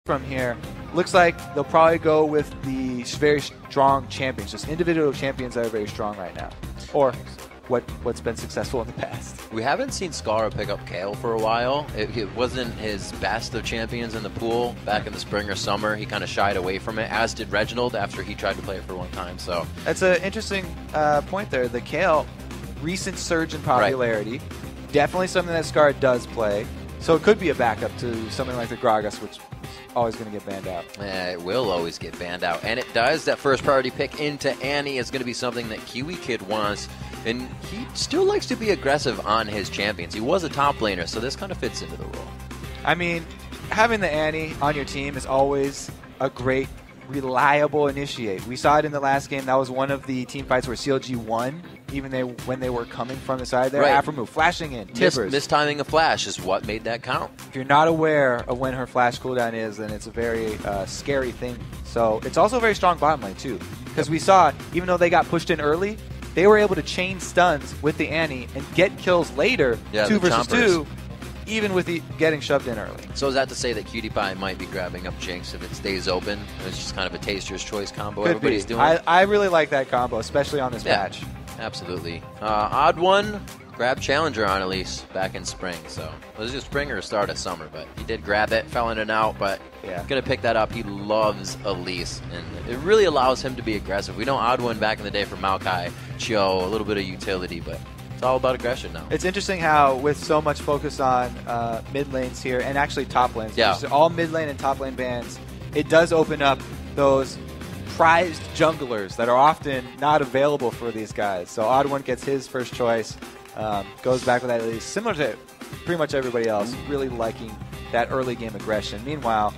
from here, looks like they'll probably go with the very strong champions, just individual champions that are very strong right now, or what's been successful in the past. We haven't seen Scarra pick up Kale for a while. It wasn't his best of champions in the pool back in the spring or summer. He kind of shied away from it, as did Reginald after he tried to play it for one time. So that's an interesting point there. The Kale, recent surge in popularity, definitely something that Scarra does play. So it could be a backup to something like the Gragas, which is always going to get banned out. It will always get banned out. And it does. That first priority pick into Annie is going to be something that KiWiKiD wants. And he still likes to be aggressive on his champions. He was a top laner, so this kind of fits into the role. I mean, having the Annie on your team is always a great, reliable initiate. We saw it in the last game. That was one of the team fights where CLG won, even when they were coming from the side there. Right. After move, flashing in, Tibbers. Mistiming a flash is what made that count. If you're not aware of when her flash cooldown is, then it's a very scary thing. So it's also a very strong bottom lane, too. Because we saw, even though they got pushed in early, they were able to chain stuns with the Annie and get kills later, 2 versus 2, even with getting shoved in early. So is that to say that PewDiePie might be grabbing up Jinx if it stays open? It's just kind of a taster's choice combo Could everybody's be. doing. I really like that combo, especially on this patch. Absolutely. TheOddOne grabbed Challenger on Elise back in spring. So was it spring or start of summer? But he did grab it, fell in and out, but going to pick that up. He loves Elise, and it really allows him to be aggressive. We know TheOddOne back in the day from Maokai, Chio, a little bit of utility, but it's all about aggression now. It's interesting how, with so much focus on mid lanes here, and actually top lanes, all mid lane and top lane bans, it does open up those prized junglers that are often not available for these guys. So TheOddOne gets his first choice, goes back with that Elise, similar to pretty much everybody else, really liking that early game aggression. Meanwhile,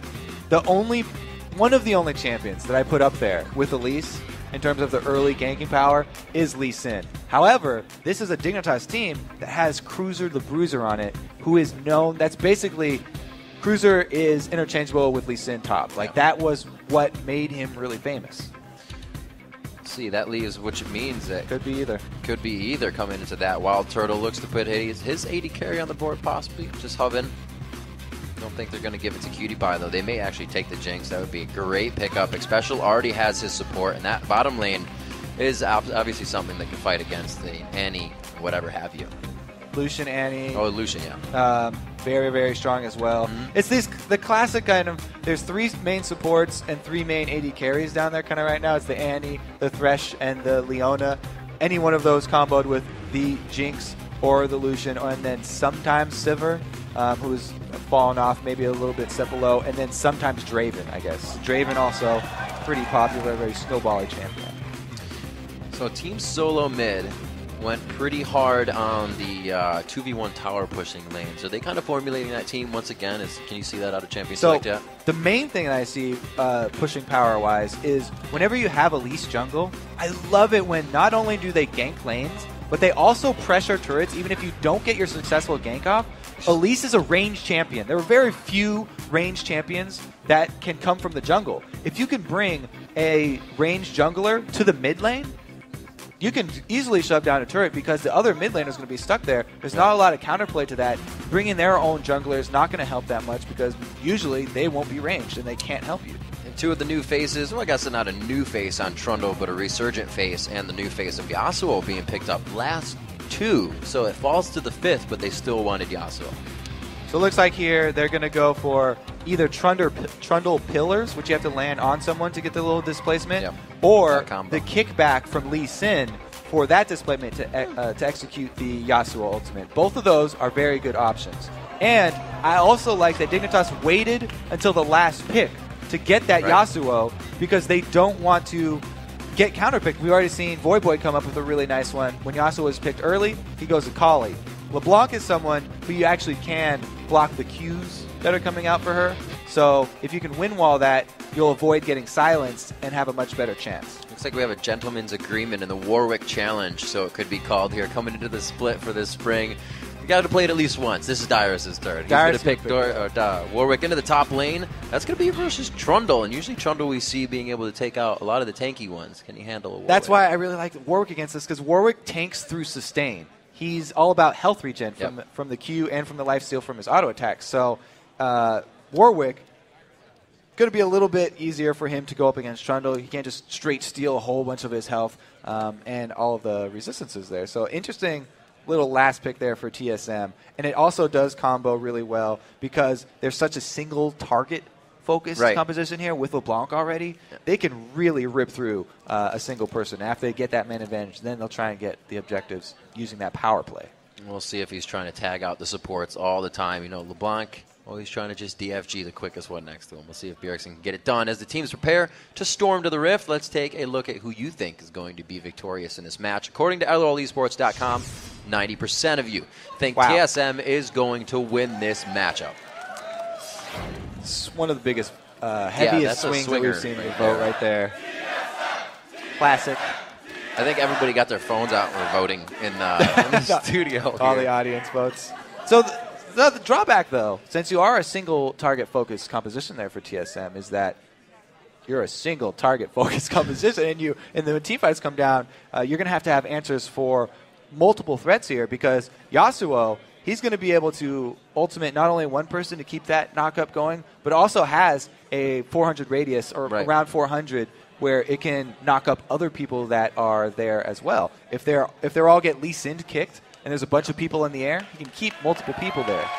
one of the only champions that I put up there with Elise in terms of the early ganking power is Lee Sin. However, this is a Dignitas team that has Cruzerthebruzer on it, who is known, that's basically, Cruiser is interchangeable with Lee Sin top. Like, that was what made him really famous. See, that leaves, which means that could be either. Could be either coming into that. WildTurtle looks to put his 80 carry on the board, possibly, just hovering. Don't think they're going to give it to PewDiePie, though. They may actually take the Jinx. That would be a great pickup. Xpecial already has his support, and that bottom lane is obviously something that can fight against the Annie, whatever have you. Lucian, Annie. Oh, Lucian, yeah. Very, very strong as well. It's the classic kind of, there's 3 main supports and 3 main AD carries down there kind of right now. It's the Annie, the Thresh, and the Leona. Any one of those comboed with the Jinx or the Lucian, and then sometimes Sivir, who's fallen off maybe a little bit step below, and then sometimes Draven, I guess. Draven also pretty popular, very snowbally champion. So Team Solo mid went pretty hard on the 2v1 tower pushing lane. So they kind of formulating that team once again. Can you see that out of Champions Select yet? The main thing that I see pushing power-wise is whenever you have Elise jungle, I love it when not only do they gank lanes, but they also pressure turrets even if you don't get your successful gank off. Elise is a ranged champion. There are very few ranged champions that can come from the jungle. If you can bring a ranged jungler to the mid lane, you can easily shove down a turret because the other mid lane is going to be stuck there. There's not a lot of counterplay to that. Bringing their own jungler is not going to help that much because usually they won't be ranged and they can't help you. And 2 of the new faces, well, I guess not a new face on Trundle, but a resurgent face, and the new face of Yasuo being picked up last 2. So it falls to the 5th, but they still wanted Yasuo. So it looks like here they're going to go for either Trundle pillars, which you have to land on someone to get the little displacement, or the kickback from Lee Sin for that displacement to execute the Yasuo ultimate. Both of those are very good options. And I also like that Dignitas waited until the last pick to get that Yasuo because they don't want to get counterpicked. We've already seen Voyboy come up with a really nice one. When Yasuo was picked early, he goes to Kali. LeBlanc is someone who you actually can block the Qs that are coming out for her. So if you can win wall that, you'll avoid getting silenced and have a much better chance. Looks like we have a gentleman's agreement in the Warwick Challenge, so it could be called here, coming into the split for this spring. You got to play it at least once. This is Dyrus' turn. He's going to pick Warwick into the top lane. That's going to be versus Trundle, and usually Trundle we see being able to take out a lot of the tanky ones. Can he handle a Warwick? That's why I really like Warwick against this, because Warwick tanks through sustain. He's all about health regen from the Q and from the lifesteal from his auto attack. So Warwick going to be a little bit easier for him to go up against Trundle. He can't just straight steal a whole bunch of his health and all of the resistances there. So interesting little last pick there for TSM. And it also does combo really well because there's such a single target focused composition here with LeBlanc already. They can really rip through a single person. After they get that man advantage, then they'll try and get the objectives using that power play. We'll see if he's trying to tag out the supports all the time. You know, LeBlanc always trying to just DFG the quickest one next to him. We'll see if Bjergsen can get it done. As the teams prepare to storm to the Rift, let's take a look at who you think is going to be victorious in this match. According to LOLesports.com, 90% of you think TSM is going to win this matchup. It's one of the biggest, heaviest swings that we've seen in the vote right there. Classic. I think everybody got their phones out and were voting in the studio. All the audience votes. So the drawback, though, since you are a single target focused composition there for TSM, is that you're a single target focused composition, and when team fights come down, you're going to have answers for multiple threats here because Yasuo, he's going to be able to ultimate not only one person to keep that knock-up going, but also has a 400 radius or around 400 where it can knock up other people that are there as well. If they're all get Lee Sin kicked and there's a bunch of people in the air, he can keep multiple people there.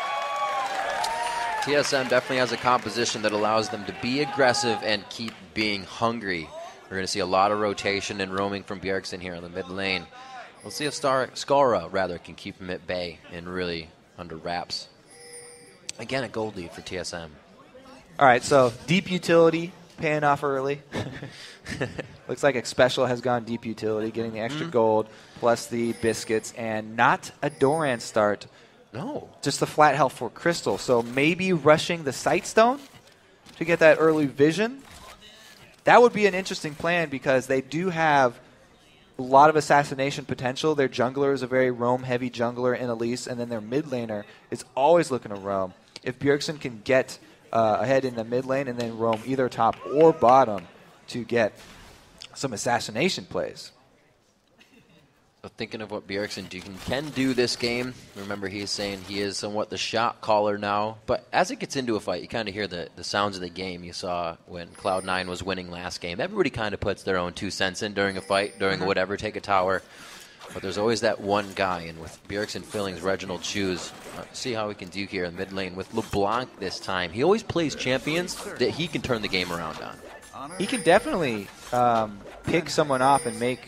TSM definitely has a composition that allows them to be aggressive and keep being hungry. We're going to see a lot of rotation and roaming from Bjergsen here in the mid lane. We'll see if Scarra can keep him at bay and really under wraps. Again, a gold lead for TSM. All right, so deep utility paying off early. Looks like Xpecial has gone deep utility, getting the extra gold plus the biscuits, and not a Doran start. No. Just the flat health for Crystal. So maybe rushing the Sightstone to get that early vision. That would be an interesting plan because they do have a lot of assassination potential. Their jungler is a very roam-heavy jungler in Elise, and then their mid laner is always looking to roam. If Bjergsen can get ahead in the mid lane and then roam either top or bottom to get some assassination plays. So thinking of what Bjergsen can do this game, remember he's saying he is somewhat the shot caller now, but as it gets into a fight, you kind of hear the sounds of the game. You saw when Cloud9 was winning last game. Everybody kind of puts their own 2 cents in during a fight, during whatever, take a tower. But there's always that one guy, and with Bjergsen filling his Reginald shoes, see how he can do here in mid lane with LeBlanc this time. He always plays champions that he can turn the game around on. He can definitely pick someone off and make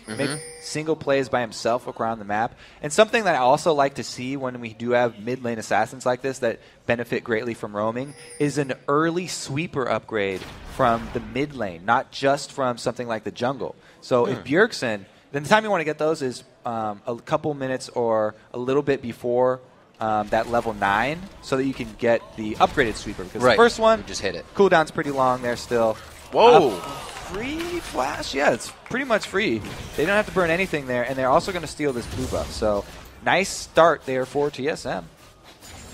single plays by himself around the map. And something that I also like to see when we do have mid lane assassins like this that benefit greatly from roaming is an early sweeper upgrade from the mid lane, not just from something like the jungle. So if Bjergsen, then the time you want to get those is a couple minutes or a little bit before that level 9 so that you can get the upgraded sweeper. Because the first one, just hit it. Cooldown's pretty long there still. Whoa! Free flash? Yeah, it's pretty much free. They don't have to burn anything there, and they're also going to steal this blue buff. So nice start there for TSM.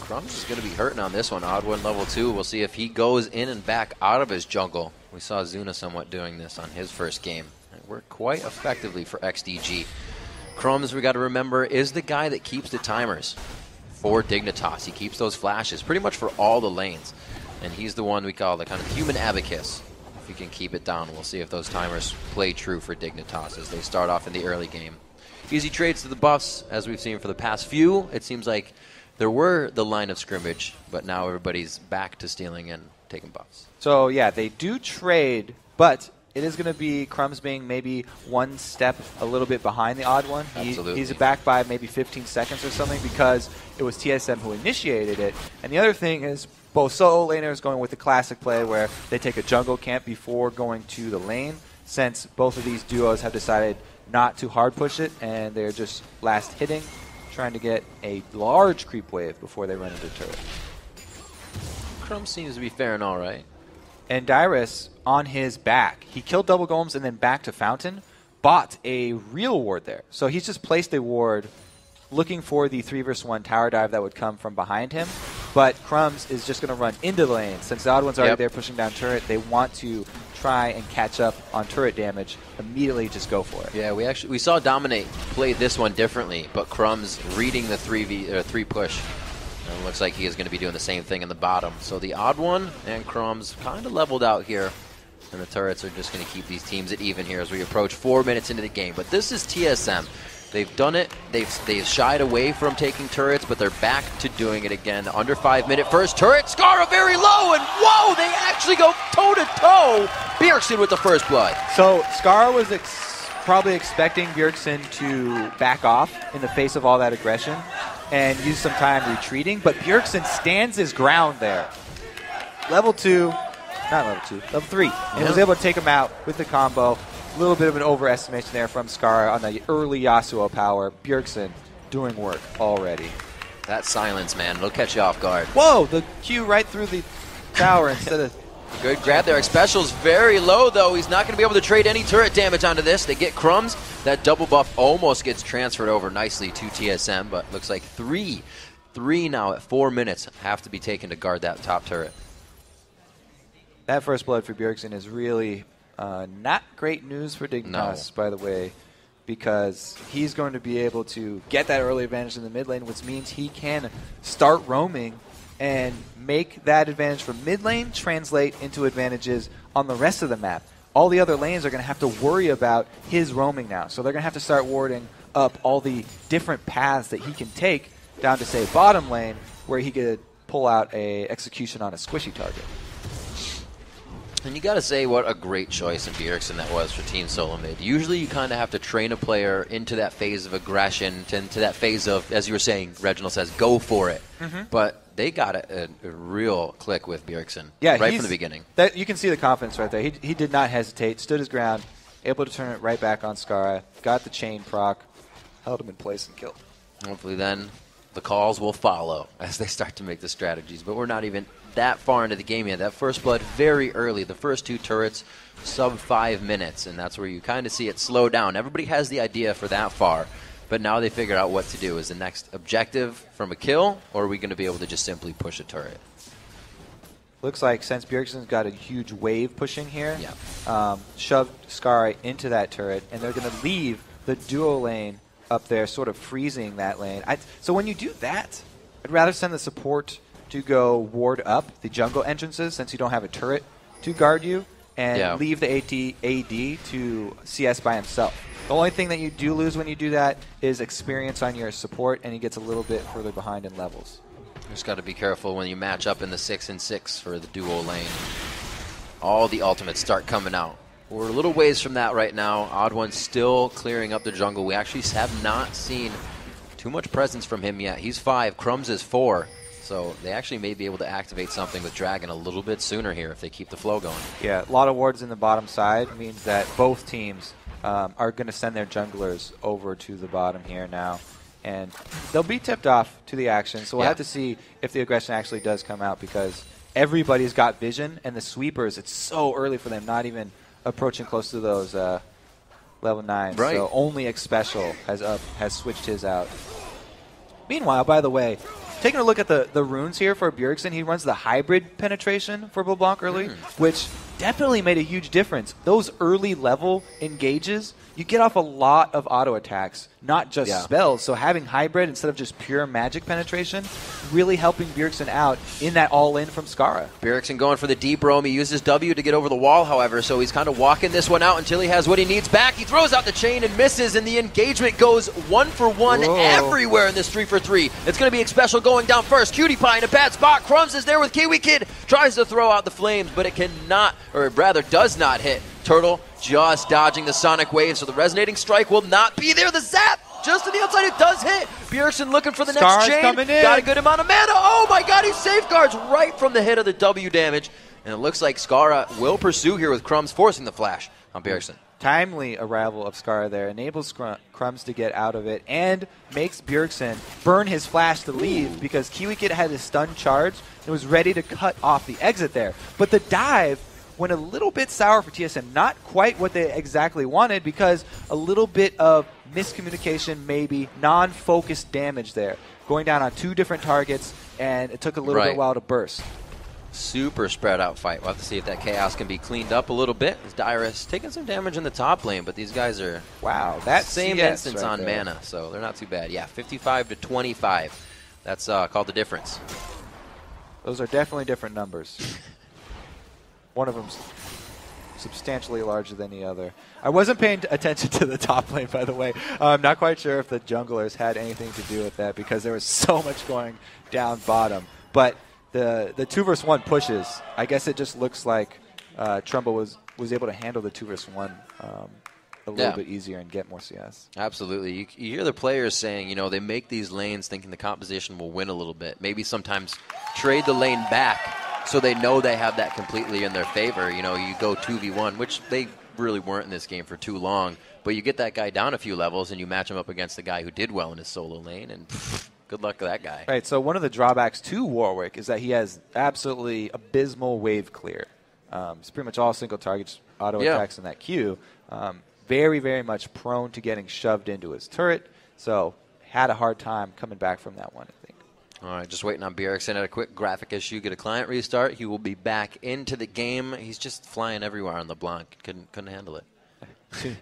Crumbzz is going to be hurting on this one. OddOne level 2. We'll see if he goes in and back out of his jungle. We saw Zuna somewhat doing this on his first game. It worked quite effectively for XDG. Crumbzz, we got to remember, is the guy that keeps the timers for Dignitas. He keeps those flashes pretty much for all the lanes. And he's the one we call the kind of human abacus. If he can keep it down, we'll see if those timers play true for Dignitas as they start off in the early game. Easy trades to the buffs, as we've seen for the past few. It seems like there were the line of scrimmage, but now everybody's back to stealing and taking buffs. So, yeah, they do trade, but it is going to be Crumbzz being maybe one step a little bit behind the OddOne. He's back by maybe 15 seconds or something because it was TSM who initiated it. And the other thing is both solo laners going with the classic play where they take a jungle camp before going to the lane, since both of these duos have decided not to hard push it and they're just last hitting, trying to get a large creep wave before they run into turret. Crumbzz seems to be faring all right. And Dyrus, on his back, he killed double golems and then back to Fountain, bought a real ward there. So he's just placed a ward looking for the 3v1 tower dive that would come from behind him. But Crumbzz is just going to run into the lane. Since the OddOne's already there pushing down turret, they want to try and catch up on turret damage, immediately just go for it. Yeah, we saw Dominate play this one differently, but Crumbzz reading the 3 push And it looks like he is going to be doing the same thing in the bottom. So TheOddOne and Crumbzz kind of leveled out here. And the turrets are just going to keep these teams at even here as we approach 4 minutes into the game. But this is TSM. They've done it. They've shied away from taking turrets, but they're back to doing it again. Under 5 minute first turret. Scarra very low, and whoa, they actually go toe-to-toe. Bjergsen with the first blood. So Scarra was probably expecting Bjergsen to back off in the face of all that aggression and use some time retreating, but Bjergsen stands his ground there. Level 3, and was able to take him out with the combo. A little bit of an overestimation there from Scarra on the early Yasuo power. Bjergsen doing work already. That silence, man, it'll catch you off guard. Whoa, the Q right through the tower instead of... Good grab there. Xpecial's very low, though. He's not going to be able to trade any turret damage onto this. They get Crumbzz. That double buff almost gets transferred over nicely to TSM, but looks like three now at 4 minutes have to be taken to guard that top turret. That first blood for Bjergsen is really not great news for Dignitas, by the way, because he's going to be able to get that early advantage in the mid lane, which means he can start roaming and make that advantage from mid lane translate into advantages on the rest of the map. All the other lanes are going to have to worry about his roaming now, so they're going to have to start warding up all the different paths that he can take down to, say, bottom lane, where he could pull out a execution on a squishy target. And you got to say what a great choice in Bjergsen that was for Team Solo Mid. Usually you kind of have to train a player into that phase of aggression, into that phase of, as you were saying, Reginald says, go for it. But they got a real click with Bjergsen right from the beginning. You can see the confidence right there. He did not hesitate, stood his ground, able to turn it right back on Scarra, got the chain proc, held him in place and killed. Hopefully then the calls will follow as they start to make the strategies. But we're not even that far into the game yet. That first blood very early. The first two turrets, sub 5 minutes, and that's where you kind of see it slow down. Everybody has the idea for that far, but now they figure out what to do. Is the next objective from a kill, or are we going to be able to just simply push a turret? Looks like since Bjergsen's got a huge wave pushing here, shoved Scarra into that turret, and they're going to leave the duo lane up there, sort of freezing that lane. So when you do that, I'd rather send the support to go ward up the jungle entrances since you don't have a turret to guard you, and leave the AD to CS by himself. The only thing that you do lose when you do that is experience on your support, and he gets a little bit further behind in levels. Just got to be careful when you match up in the 6-6 for the duo lane. All the ultimates start coming out. We're a little ways from that right now. OddOne still clearing up the jungle. We actually have not seen too much presence from him yet. He's 5, Crumbzz is 4. So they actually may be able to activate something with Dragon a little bit sooner here if they keep the flow going. Yeah, a lot of wards in the bottom side means that both teams are going to send their junglers over to the bottom here now. And they'll be tipped off to the action, so we'll have to see if the aggression actually does come out, because everybody's got vision, and the sweepers, it's so early for them, not even approaching close to those level 9s. Right. So only Xpecial has switched his out. Meanwhile, by the way, taking a look at the runes here for Bjergsen, he runs the hybrid penetration for LeBlanc early, which definitely made a huge difference. Those early level engages, you get off a lot of auto attacks, not just spells. So having hybrid instead of just pure magic penetration, really helping Bjergsen out in that all-in from Scarra. Bjergsen going for the deep roam. He uses W to get over the wall, however, so he's kind of walking this one out until he has what he needs back. He throws out the chain and misses, and the engagement goes 1-for-1 everywhere in this 3-for-3. It's going to be Xpecial going down first. KiWiKiD in a bad spot. Crumbzz is there with KiWiKiD. Tries to throw out the flames, but it cannot, or rather does not hit. Turtle just dodging the sonic wave, so the resonating strike will not be there. The zap just to the outside, it does hit. Bjergsen looking for the next chain. Coming in. Got a good amount of mana. Oh my god, he safeguards right from the hit of the W damage. And it looks like Scarra will pursue here with Crumbzz forcing the flash on Bjergsen. Timely arrival of Scarra there enables Crumbzz to get out of it and makes Bjergsen burn his flash to leave, because KiWiKiD had his stun charge and was ready to cut off the exit there. But the dive went a little bit sour for TSM. Not quite what they exactly wanted, because a little bit of miscommunication, maybe non-focused damage there. Going down on 2 different targets, and it took a little bit while to burst. Super spread out fight. We'll have to see if that chaos can be cleaned up a little bit. As Dyrus taking some damage in the top lane, but these guys are that same CS instance right on there. mana, so they're not too bad. Yeah, 55 to 25 That's called the difference. Those are definitely different numbers. One of them's substantially larger than the other. I wasn't paying attention to the top lane, by the way. I'm not quite sure if the junglers had anything to do with that because there was so much going down bottom. But the 2-versus-1 pushes, I guess it just looks like Crumbzz was able to handle the 2-versus-1 a little bit easier and get more CS. Absolutely. You hear the players saying, they make these lanes thinking the composition will win a little bit. Maybe sometimes trade the lane back so they know they have that completely in their favor. You go 2v1, which they really weren't in this game for too long. But you get that guy down a few levels and you match him up against the guy who did well in his solo lane, and good luck to that guy. Right, so one of the drawbacks to Warwick is that he has absolutely abysmal wave clear. It's pretty much all single targets, auto attacks in that queue. Very, very much prone to getting shoved into his turret, so had a hard time coming back from that one, I think. All right, just waiting on Bjergsen. Had a quick graphic issue, get a client restart. He will be back into the game. He's just flying everywhere on LeBlanc. Couldn't handle it.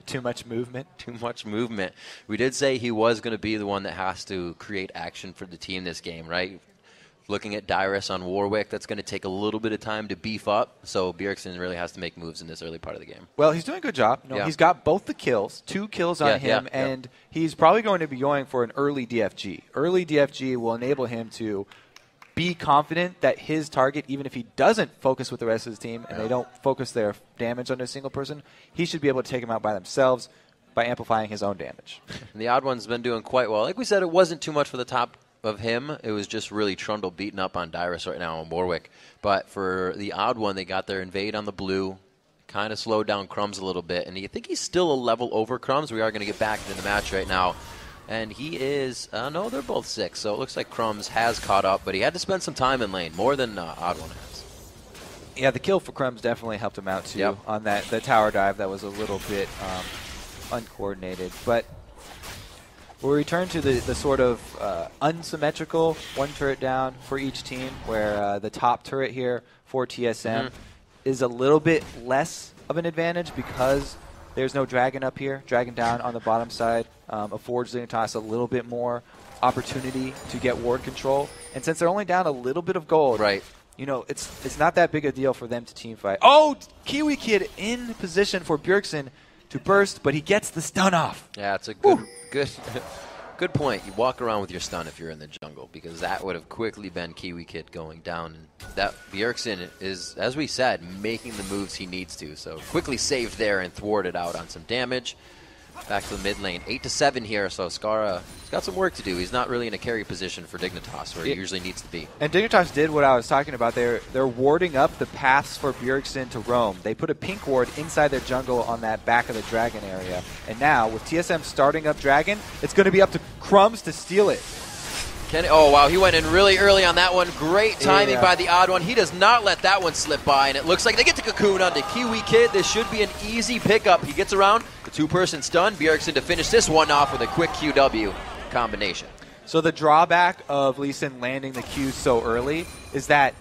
Too much movement? Too much movement. We did say he was going to be the one that has to create action for the team this game, right? Looking at Dyrus on Warwick, that's going to take a little bit of time to beef up. So Bjergsen really has to make moves in this early part of the game. Well, he's doing a good job. He's got both the kills, 2 kills on him, and he's probably going to be going for an early DFG. Early DFG will enable him to be confident that his target, even if he doesn't focus with the rest of his team and they don't focus their damage on a single person, he should be able to take them out by themselves by amplifying his own damage. And the TheOddOne's been doing quite well. Like we said, it wasn't too much for the top of him. It was just really Trundle beating up on Dyrus right now on Warwick. But for the TheOddOne, they got their invade on the blue, kind of slowed down Crumbzz a little bit. And you think he's still a level over Crumbzz. We are going to get back into the match right now. And he is, no, they're both 6. So it looks like Crumbzz has caught up, but he had to spend some time in lane, more than TheOddOne has. Yeah, the kill for Crumbzz definitely helped him out, too, on that the tower dive that was a little bit uncoordinated. But we'll return to the sort of unsymmetrical one turret down for each team, where the top turret here for TSM is a little bit less of an advantage because there's no dragon up here. Dragon down on the bottom side affords Dignitas a little bit more opportunity to get ward control. And since they're only down a little bit of gold, it's not that big a deal for them to team fight. Oh, KiWiKiD in position for Bjergsen to burst, but he gets the stun off. Yeah, it's a good point. You walk around with your stun if you're in the jungle, because that would have quickly been KiWiKiD going down. And that Bjergsen is, as we said, making the moves he needs to. So quickly saved there and thwarted out on some damage. Back to the mid lane. 8-7 here, so Scarra has got some work to do. He's not really in a carry position for Dignitas, where he usually needs to be. And Dignitas did what I was talking about. They're warding up the paths for Bjergsen to roam. They put a pink ward inside their jungle on that back of the dragon area. And now, with TSM starting up dragon, it's going to be up to Crumbzz to steal it. Oh, wow, he went in really early on that one. Great timing by the TheOddOne. He does not let that one slip by, and it looks like they get the cocoon onto KiWiKiD. This should be an easy pickup. He gets around the 2-person stun. Bjergsen to finish this one off with a quick QW combination. So the drawback of Lee Sin landing the Q so early is that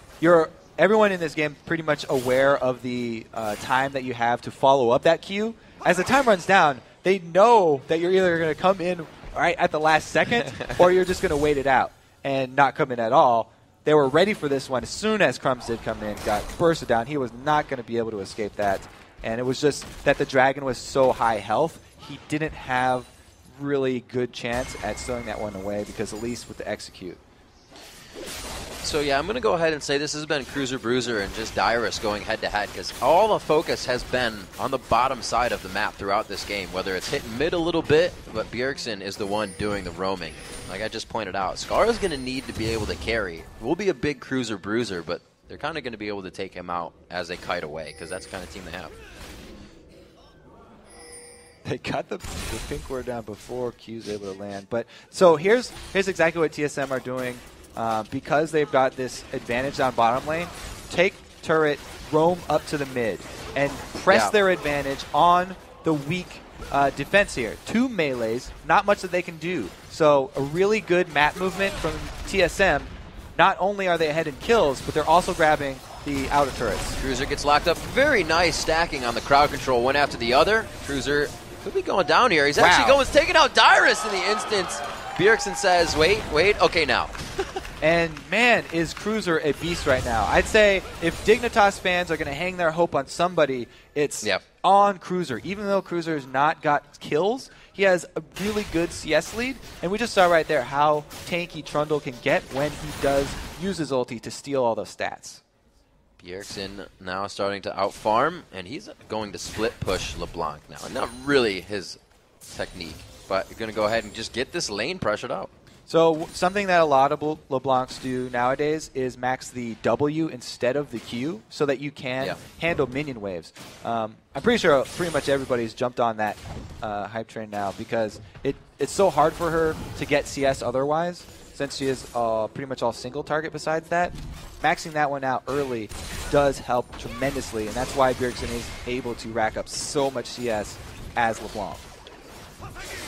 everyone in this game pretty much aware of the time that you have to follow up that Q. As the time runs down, they know that you're either going to come in right at the last second, or you're just going to wait it out and not come in at all. They were ready for this one. As soon as Crumbzz did come in, got bursted down, he was not going to be able to escape that. And it was just that the dragon was so high health, he didn't have really good chance at stealing that one away, because at least with the execute. So yeah, I'm going to go ahead and say this has been Cruzerthebruzer and just Dyrus going head-to-head, because all the focus has been on the bottom side of the map throughout this game, whether it's hitting mid a little bit, but Bjergsen is the one doing the roaming. Like I just pointed out, Scarra's going to need to be able to carry. It will be a big Cruzerthebruzer, but they're kind of going to be able to take him out as they kite away, because that's the kind of team they have. They got the pink ward down before Q's able to land. But so here's exactly what TSM are doing. Because they've got this advantage down bottom lane, take turret, roam up to the mid, and press their advantage on the weak defense here. 2 melees, not much that they can do. So a really good map movement from TSM. Not only are they ahead in kills, but they're also grabbing the outer turrets. Cruiser gets locked up. Very nice stacking on the crowd control, one after the other. Cruiser could be going down here. He's actually taking out Dyrus in the instance. Bjergsen says, wait, okay now. And man, is Cruzer a beast right now. I'd say if Dignitas fans are going to hang their hope on somebody, it's on Cruzer. Even though Cruzer's not got kills, he has a really good CS lead. And we just saw right there how tanky Trundle can get when he does use his ulti to steal all those stats. Bjergsen now starting to outfarm, and he's going to split push LeBlanc now. Not really his technique, but you're going to go ahead and just get this lane pressured out. So something that a lot of LeBlancs do nowadays is max the W instead of the Q so that you can handle minion waves. I'm pretty sure pretty much everybody's jumped on that hype train now because it's so hard for her to get CS otherwise since she is pretty much all single target besides that. Maxing that one out early does help tremendously, and that's why Bjergsen is able to rack up so much CS as LeBlanc.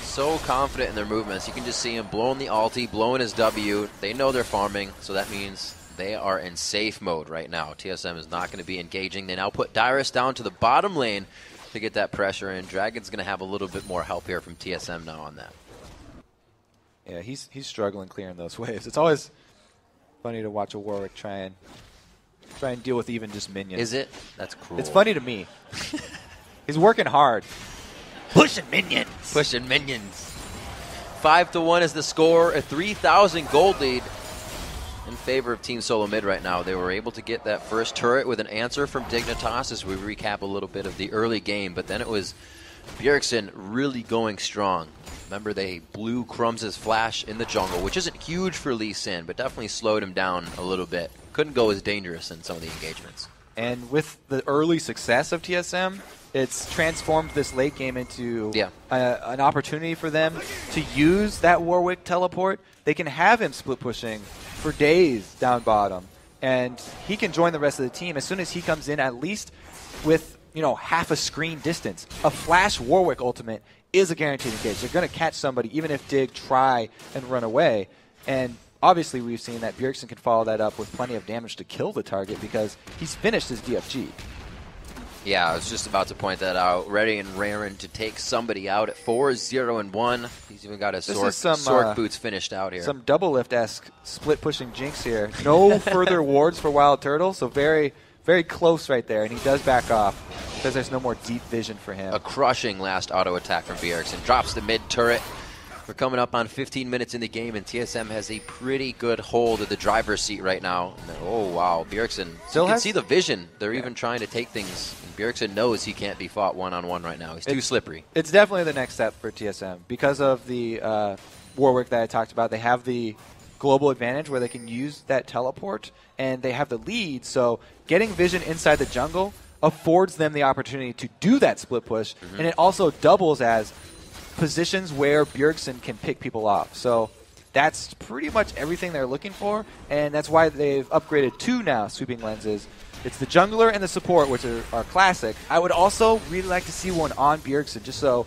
So confident in their movements. You can just see him blowing the ulti, blowing his W. They know they're farming, so that means they are in safe mode right now. TSM is not going to be engaging. They now put Dyrus down to the bottom lane to get that pressure in. Dragon's going to have a little bit more help here from TSM now on that. Yeah, he's struggling clearing those waves. It's always funny to watch a Warwick try and deal with even just minions. Is it? That's cruel. It's funny to me. He's working hard. Pushing minions. Pushing minions. 5-1 is the score. A 3,000 gold lead in favor of Team Solo Mid right now. They were able to get that first turret with an answer from Dignitas as we recap a little bit of the early game. But then it was Bjergsen really going strong. Remember, they blew Crumbz's flash in the jungle, which isn't huge for Lee Sin, but definitely slowed him down a little bit. Couldn't go as dangerous in some of the engagements. And with the early success of TSM, it's transformed this late game into an opportunity for them to use that Warwick teleport. They can have him split pushing for days down bottom, and he can join the rest of the team as soon as he comes in, at least with half a screen distance. A flash Warwick ultimate is a guaranteed engage. They're going to catch somebody even if Dig try and run away. And obviously we've seen that Bjergsen can follow that up with plenty of damage to kill the target because he's finished his DFG. Yeah, I was just about to point that out. Ready and raring to take somebody out at 4-0-1. He's even got his Sork boots finished out here. Some double lift-esque split pushing jinx here. No further wards for WildTurtle, so very, very close right there. And he does back off because there's no more deep vision for him. A crushing last auto attack from Bjergsen. Drops the mid turret. We're coming up on 15 minutes in the game, and TSM has a pretty good hold of the driver's seat right now. Oh, wow. Bjergsen, you can see the vision. They're even trying to take things. And Bjergsen knows he can't be fought one-on-one right now. He's too slippery. It's definitely the next step for TSM. Because of the Warwick that I talked about, they have the global advantage where they can use that teleport, and they have the lead. So getting vision inside the jungle affords them the opportunity to do that split push, and it also doubles as positions where Bjergsen can pick people off. So that's pretty much everything they're looking for, and that's why they've upgraded 2 now sweeping lenses. It's the jungler and the support, which are classic. I would also really like to see one on Bjergsen, just so,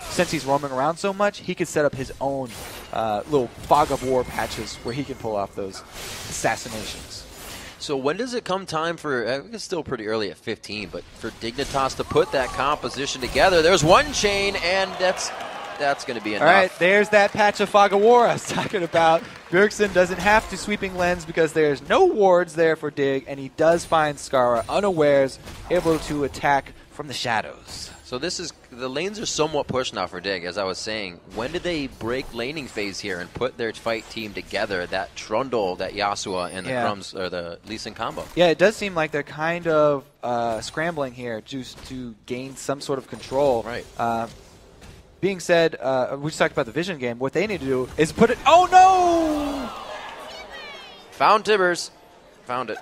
since he's roaming around so much, he could set up his own little fog of war patches where he can pull off those assassinations. So when does it come time for, it's still pretty early at 15, but for Dignitas to put that composition together? There's one chain, and that's going to be enough. All right, there's that patch of Fog of War I was talking about. Bjergsen doesn't have to sweeping lens because there's no wards there for Dig, and he does find Scarra unawares, able to attack from the shadows. So the lanes are somewhat pushed now for Dig, as I was saying. When did they break laning phase here and put their fight team together? That Trundle, that Yasuo, and the Crumbzz or the Lee Sin combo. Yeah, it does seem like they're kind of scrambling here just to gain some sort of control. Right. Being said, we just talked about the vision game. What they need to do is put it. Oh no! Found Tibbers. Found it.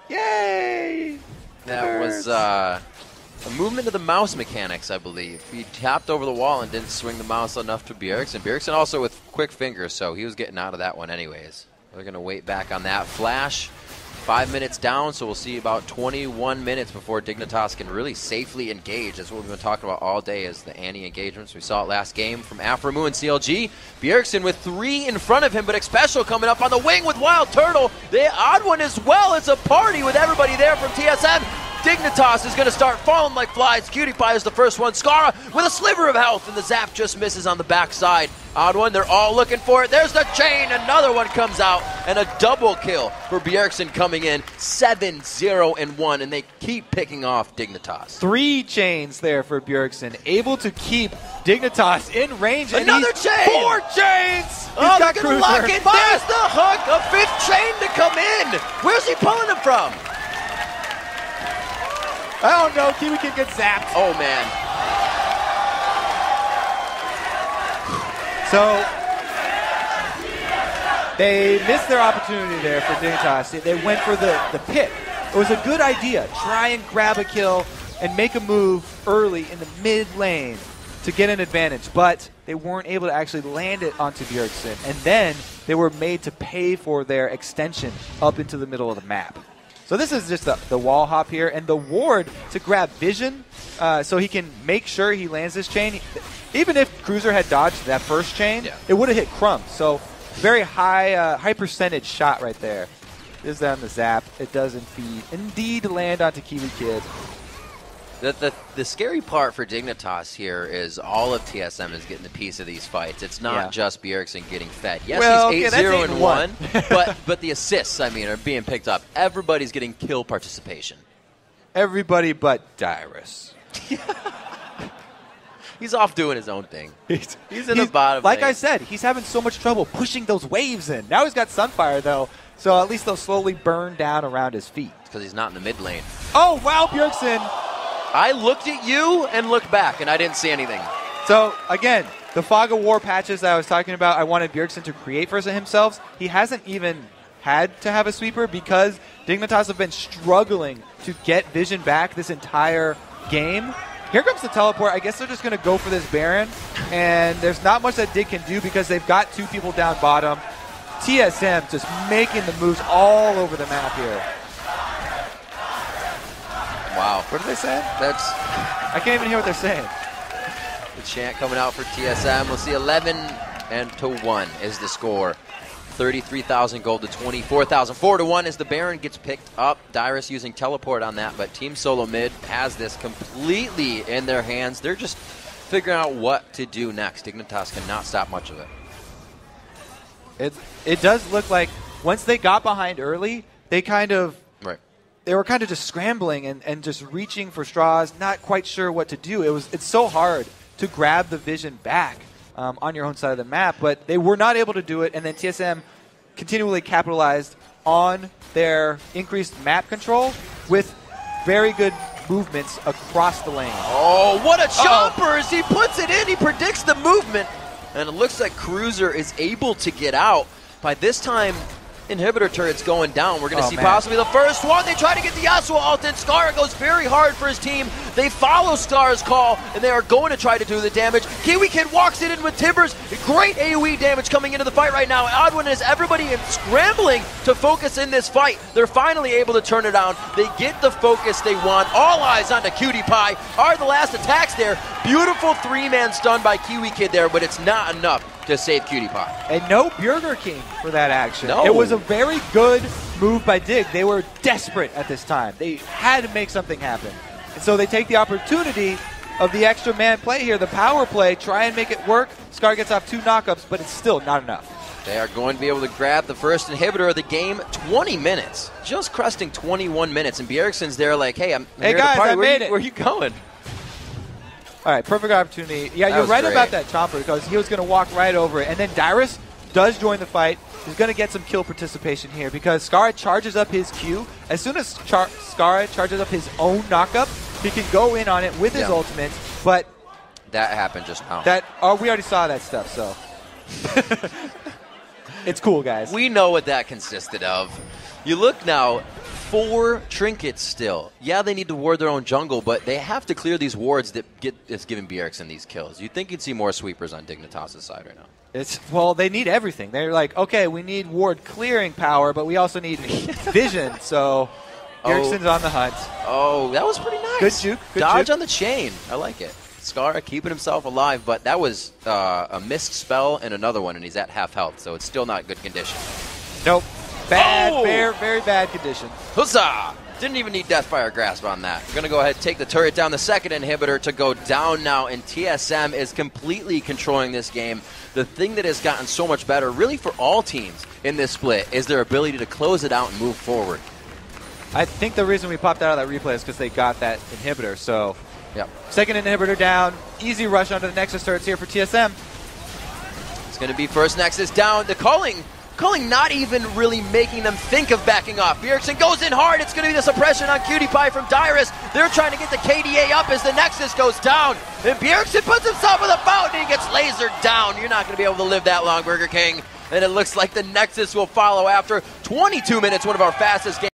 Yay! That was a movement of the mouse mechanics, I believe. He tapped over the wall and didn't swing the mouse enough to Bjergsen. Bjergsen also with quick fingers, so he was getting out of that one anyways. They're going to wait back on that flash. 5 minutes down, so we'll see about 21 minutes before Dignitas can really safely engage. That's what we've been talking about all day, is the Annie engagements. We saw it last game from Aframu and CLG. Bjergsen with 3 in front of him, but Xpecial coming up on the wing with WildTurtle. TheOddOne as well. It's a party with everybody there from TSM. Dignitas is going to start falling like flies. KiWiKiD is the first one. Scarra with a sliver of health, and the zap just misses on the backside. OddOne, they're all looking for it. There's the chain. Another one comes out, and a double kill for Bjergsen coming in. 7-0-1, and they keep picking off Dignitas. 3 chains there for Bjergsen, able to keep Dignitas in range. Another chain! 4 chains! Oh, they're going to lock it. There's the hook. A 5th chain to come in. Where's he pulling him from? I don't know. KiWiKiD gets zapped. Oh, man. So they missed their opportunity there for Dignitas. They went for the pit. It was a good idea. Try and grab a kill and make a move early in the mid lane to get an advantage. But they weren't able to actually land it onto Bjergsen. And then they were made to pay for their extension up into the middle of the map. So this is just the wall hop here, and the ward to grab vision so he can make sure he lands this chain. Even if Cruzer had dodged that first chain, it would have hit Crumbzz. So very high percentage shot right there. This is on the zap. It does indeed land onto KiWiKiD. The scary part for Dignitas here is all of TSM is getting a piece of these fights. It's not just Bjergsen getting fed. Yes, well, he's 8-0-1, but the assists, I mean, are being picked up. Everybody's getting kill participation. Everybody but Dyrus. He's off doing his own thing. He's in the bottom. Like I said, he's having so much trouble pushing those waves in. Now he's got Sunfire, though, so at least they'll slowly burn down around his feet. Because he's not in the mid lane. Oh, wow, Bjergsen. I looked at you and looked back, and I didn't see anything. So, again, the Fog of War patches that I was talking about, I wanted Bjergsen to create for himself. He hasn't even had to have a sweeper because Dignitas have been struggling to get vision back this entire game. Here comes the teleport. I guess they're just going to go for this Baron, and there's not much that Dig can do because they've got 2 people down bottom. TSM just making the moves all over the map here. Wow. What are they saying? I can't even hear what they're saying. The chant coming out for TSM. We'll see 11-1 is the score. 33,000 gold to 24,000. 4-1 as the Baron gets picked up. Dyrus using teleport on that, but Team Solo Mid has this completely in their hands. They're just figuring out what to do next. Dignitas cannot stop much of it. It does look like once they got behind early, they kind of they were kind of just scrambling and just reaching for straws, not quite sure what to do. It's so hard to grab the vision back on your own side of the map, but they were not able to do it, and then TSM continually capitalized on their increased map control with very good movements across the lane. Oh, what a chomper! As he puts it in, he predicts the movement, and it looks like Cruzer is able to get out. By this time, inhibitor turret's going down. We're going to see possibly the first one. They try to get the Yasuo ult in. Scarra goes very hard for his team. They follow Scarra's call, and they are going to try to do the damage. KiWiKiD walks it in with Timbers. Great AoE damage coming into the fight right now. OddOne is everybody scrambling to focus in this fight. They're finally able to turn it on. They get the focus they want. All eyes onto KiWiKiD. Are the last attacks there. Beautiful 3-man stun by KiWiKiD there, but it's not enough to save KiWiKiD. And no Burger King for that action. No. It was a very good move by Dig. They were desperate at this time. They had to make something happen. And so they take the opportunity of the extra man play here, the power play, try and make it work. Scar gets off 2 knockups, but it's still not enough. They are going to be able to grab the first inhibitor of the game. 20 minutes. Just cresting 21 minutes. And Bjergsen's there like, hey, I'm here guys, to party. I made it. Where are you going? All right, perfect opportunity. Yeah, you're right about that chomper because he was going to walk right over it. And then Dyrus does join the fight. He's going to get some kill participation here because Scarra charges up his Q. As soon as Scarra charges up his own knockup, he can go in on it with his ultimate. But that happened just now. We already saw that stuff, so it's cool, guys. We know what that consisted of. You look now. 4 trinkets still. Yeah, they need to ward their own jungle, but they have to clear these wards that's giving Bjergsen these kills. You'd think you'd see more sweepers on Dignitas' side right now. Well, they need everything. They're like, okay, we need ward clearing power, but we also need vision, so Bjergsen's on the hunt. Oh, that was pretty nice. Good juke. Good Dodge juke. on the chain. I like it. Scarra keeping himself alive, but that was a missed spell and another one, and he's at half health, so it's still not good condition. Nope. Bad, very bad condition. Huzzah! Didn't even need Deathfire Grasp on that. Going to go ahead and take the turret down. The second inhibitor to go down now, and TSM is completely controlling this game. The thing that has gotten so much better, really for all teams in this split, is their ability to close it out and move forward. I think the reason we popped out of that replay is because they got that inhibitor. So, yep. Second inhibitor down. Easy rush onto the Nexus turrets here for TSM. It's going to be first Nexus down. The calling not even really making them think of backing off. Bjergsen goes in hard. It's going to be the suppression on Imaqtpie from Dyrus. They're trying to get the KDA up as the Nexus goes down. And Bjergsen puts himself in the fountain. He gets lasered down. You're not going to be able to live that long, Burger King. And it looks like the Nexus will follow after 22 minutes, one of our fastest games.